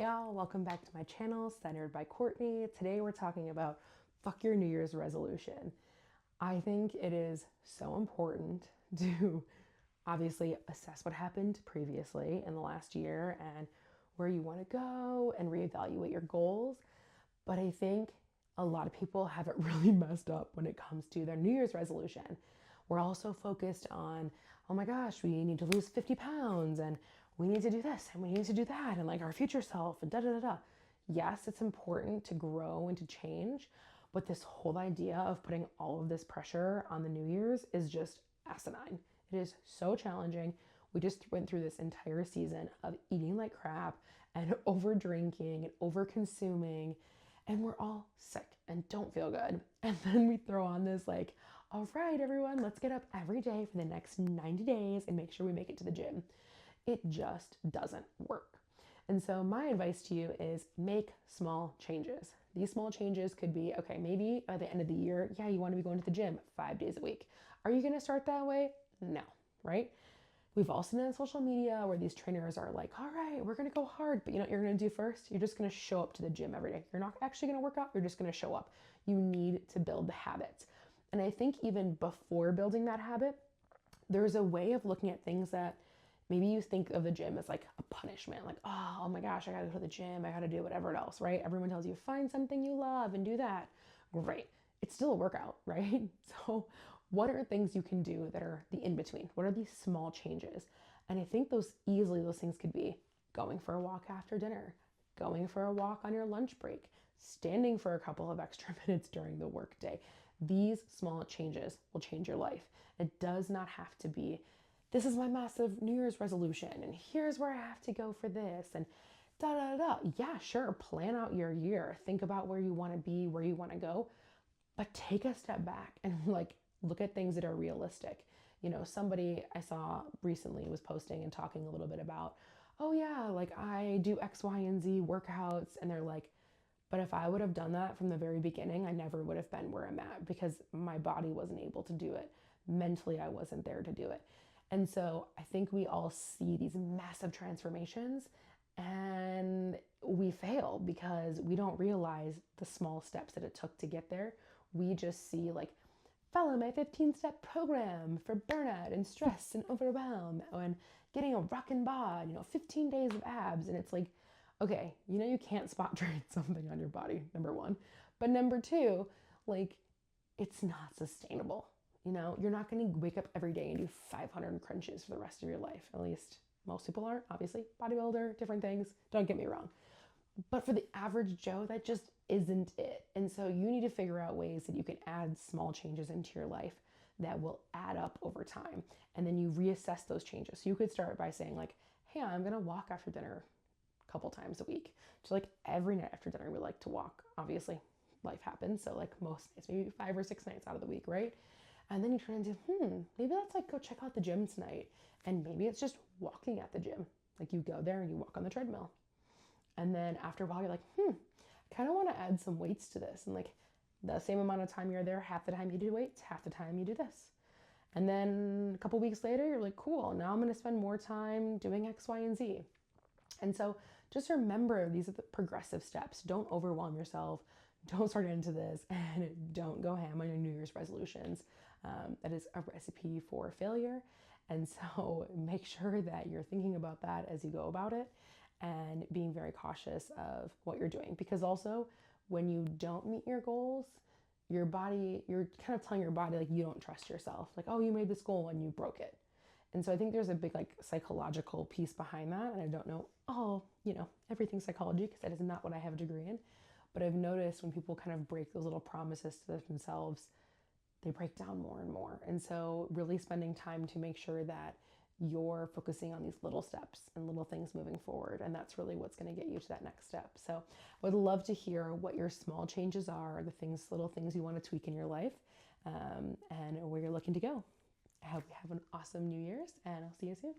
y'all, welcome back to my channel, Centered by Courtney. Today we're talking about fuck your New Year's resolution. I think it is so important to obviously assess what happened previously in the last year and where you want to go and reevaluate your goals. But I think a lot of people have it really messed up when it comes to their New Year's resolution. We're also focused on, oh my gosh, we need to lose 50 pounds and we need to do this and we need to do that and like our future self and da da da da. Yes, it's important to grow and to change, but this whole idea of putting all of this pressure on the New Year's is just asinine. It is so challenging. We just went through this entire season of eating like crap and over drinking and over consuming, and we're all sick and don't feel good. And then we throw on this, like, all right, everyone, let's get up every day for the next 90 days and make sure we make it to the gym. It just doesn't work. And so my advice to you is make small changes. These small changes could be, okay, maybe by the end of the year, yeah, you want to be going to the gym 5 days a week. Are you going to start that way? No, right? We've all seen it on social media where these trainers are like, all right, we're going to go hard. But you know what you're going to do first? You're just going to show up to the gym every day. You're not actually going to work out. You're just going to show up. You need to build the habit. And I think even before building that habit, there's a way of looking at things that maybe you think of the gym as like a punishment, like, oh my gosh, I gotta go to the gym, I gotta do whatever else, right? Everyone tells you find something you love and do that. Great. It's still a workout, right? So, what are things you can do that are the in between? What are these small changes? And I think those things could be going for a walk after dinner, going for a walk on your lunch break, standing for a couple of extra minutes during the workday. These small changes will change your life. It does not have to be, this is my massive New Year's resolution, and here's where I have to go for this, and da da da. Yeah, sure, plan out your year. Think about where you want to be, where you want to go, but take a step back and like look at things that are realistic. You know, somebody I saw recently was posting and talking a little bit about, oh yeah, like I do X, Y, and Z workouts, and they're like, but if I would have done that from the very beginning, I never would have been where I'm at because my body wasn't able to do it. Mentally, I wasn't there to do it. And so I think we all see these massive transformations and we fail because we don't realize the small steps that it took to get there. We just see like, follow my 15-step program for burnout and stress and overwhelm and getting a rockin' bod, 15 days of abs. And it's like, okay, you can't spot train something on your body, number one. But number two, like, it's not sustainable. You're not going to wake up every day and do 500 crunches for the rest of your life. At least most people aren't, obviously. Bodybuilder, different things. Don't get me wrong. But for the average Joe, that just isn't it. And so you need to figure out ways that you can add small changes into your life that will add up over time. And then you reassess those changes. So you could start by saying like, hey, I'm going to walk after dinner a couple times a week. So like every night after dinner, we like to walk. Obviously, life happens. So like most nights, maybe 5 or 6 nights out of the week, right? And then you turn into, maybe let's like go check out the gym tonight. And maybe it's just walking at the gym. Like you go there and you walk on the treadmill. And then after a while, you're like, I kind of want to add some weights to this. And like the same amount of time you're there, half the time you do weights, half the time you do this. And then a couple weeks later, you're like, cool, now I'm going to spend more time doing X, Y, and Z. And so just remember, these are the progressive steps. Don't overwhelm yourself. Don't start into this and don't go ham on your New Year's resolutions. That is a recipe for failure. And so make sure that you're thinking about that as you go about it and being very cautious of what you're doing. Because also when you don't meet your goals, your body, you're kind of telling your body like you don't trust yourself. Like, oh, you made this goal and you broke it. And so I think there's a big like psychological piece behind that. And I don't know everything psychology because that is not what I have a degree in. But I've noticed when people kind of break those little promises to themselves, they break down more and more. And so really spending time to make sure that you're focusing on these little steps and little things moving forward. And that's really what's going to get you to that next step. So I would love to hear what your small changes are, little things you want to tweak in your life, and where you're looking to go. I hope you have an awesome New Year's, and I'll see you soon.